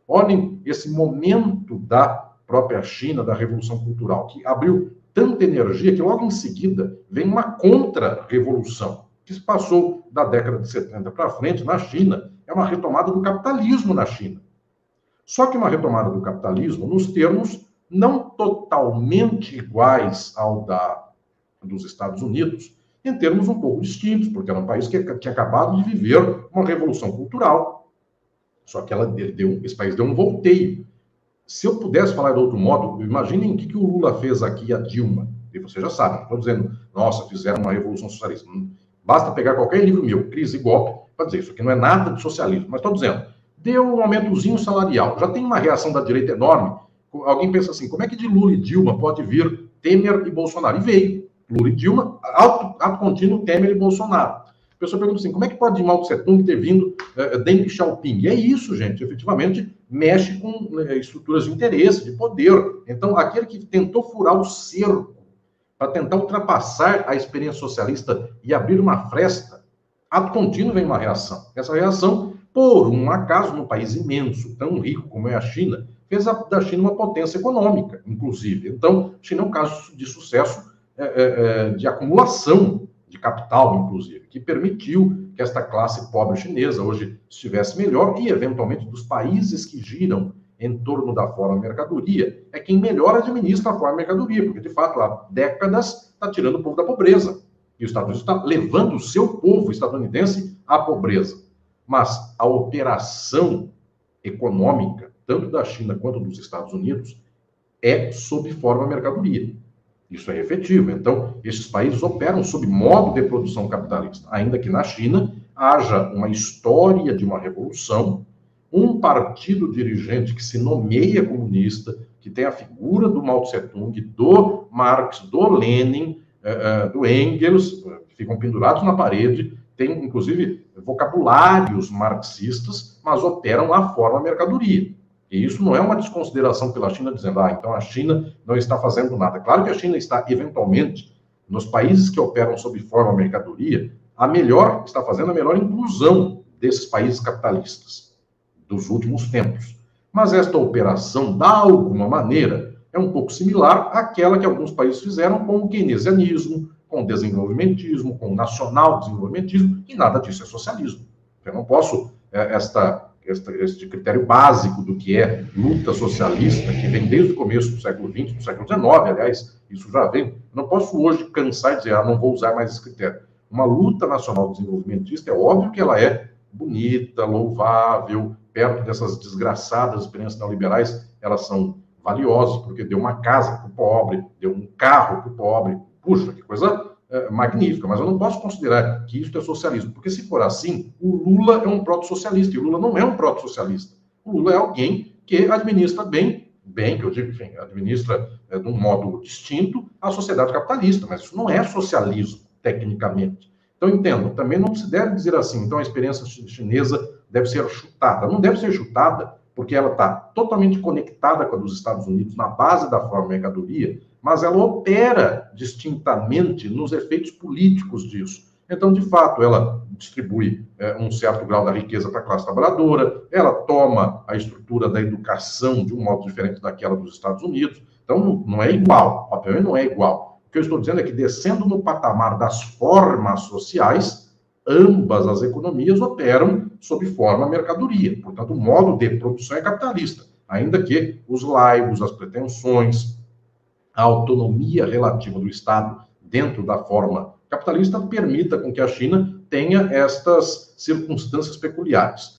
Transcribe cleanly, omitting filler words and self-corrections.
Olhem esse momento da própria China, da Revolução Cultural, que abriu tanta energia que logo em seguida vem uma contra-revolução, que se passou da década de 70 para frente na China, é uma retomada do capitalismo na China. Só que uma retomada do capitalismo nos termos não totalmente iguais ao dos Estados Unidos, em termos um pouco distintos, porque era um país que tinha acabado de viver uma revolução cultural. Só que esse país deu um volteio. Se eu pudesse falar de outro modo, imaginem o que o Lula fez aqui a Dilma. E vocês já sabem, não estou dizendo, nossa, fizeram uma revolução socialista. Basta pegar qualquer livro meu, Crise e Golpe, para dizer, isso aqui não é nada de socialismo. Mas estou dizendo, deu um aumentozinho salarial. Já tem uma reação da direita enorme. Alguém pensa assim, como é que de Lula e Dilma pode vir Temer e Bolsonaro? E veio. Lula e Dilma, ato contínuo, Temer e Bolsonaro. A pessoa pergunta assim, como é que pode de Mao Tse Tung ter vindo Deng Xiaoping? E é isso, gente, efetivamente mexe com estruturas de interesse, de poder. Então, aquele que tentou furar o cerco para tentar ultrapassar a experiência socialista e abrir uma fresta, ato contínuo vem uma reação. Essa reação, por um acaso, num país imenso, tão rico como é a China, fez da China uma potência econômica, inclusive. Então, a China é um caso de sucesso de acumulação de capital, inclusive, que permitiu que esta classe pobre chinesa hoje estivesse melhor e, eventualmente, dos países que giram em torno da forma mercadoria, é quem melhor administra a forma mercadoria, porque, de fato, há décadas está tirando o povo da pobreza. E os Estados Unidos está levando o seu povo estadunidense à pobreza. Mas a operação econômica, tanto da China quanto dos Estados Unidos, é sob forma mercadoria. Isso é efetivo. Então, esses países operam sob modo de produção capitalista, ainda que na China haja uma história de uma revolução, um partido dirigente que se nomeia comunista, que tem a figura do Mao Tse Tung, do Marx, do Lenin, do Engels, que ficam pendurados na parede, tem, inclusive, vocabulários marxistas, mas operam a forma mercadoria. E isso não é uma desconsideração pela China, dizendo, então a China não está fazendo nada. Claro que a China está, eventualmente, nos países que operam sob forma mercadoria, está fazendo a melhor inclusão desses países capitalistas dos últimos tempos. Mas esta operação, de alguma maneira, é um pouco similar àquela que alguns países fizeram com o keynesianismo, com o desenvolvimentismo, com o nacional desenvolvimentismo, e nada disso é socialismo. Eu não posso, este critério básico do que é luta socialista, que vem desde o começo do século XX, do século XIX, aliás, isso já vem. Não posso hoje cansar e dizer, não vou usar mais esse critério. Uma luta nacional desenvolvimentista, é óbvio que ela é bonita, louvável, perto dessas desgraçadas experiências neoliberais, elas são valiosas, porque deu uma casa para o pobre, deu um carro para o pobre. Puxa, que coisa magnífica, mas eu não posso considerar que isso é socialismo, porque se for assim, o Lula é um proto-socialista, e o Lula não é um proto-socialista. O Lula é alguém que administra bem, que eu digo, enfim, administra de um modo distinto a sociedade capitalista, mas isso não é socialismo, tecnicamente. Então, entendam, também não se deve dizer assim, então a experiência chinesa deve ser chutada. Não deve ser chutada, porque ela está totalmente conectada com a dos Estados Unidos na base da forma mercadoria, mas ela opera distintamente nos efeitos políticos disso. Então, de fato, ela distribui um certo grau da riqueza para a classe trabalhadora, ela toma a estrutura da educação de um modo diferente daquela dos Estados Unidos. Então, não é igual, obviamente não é igual. O que eu estou dizendo é que, descendo no patamar das formas sociais, ambas as economias operam sob forma mercadoria. Portanto, o modo de produção é capitalista, ainda que os laigos, as pretensões, a autonomia relativa do Estado dentro da forma capitalista permita com que a China tenha estas circunstâncias peculiares.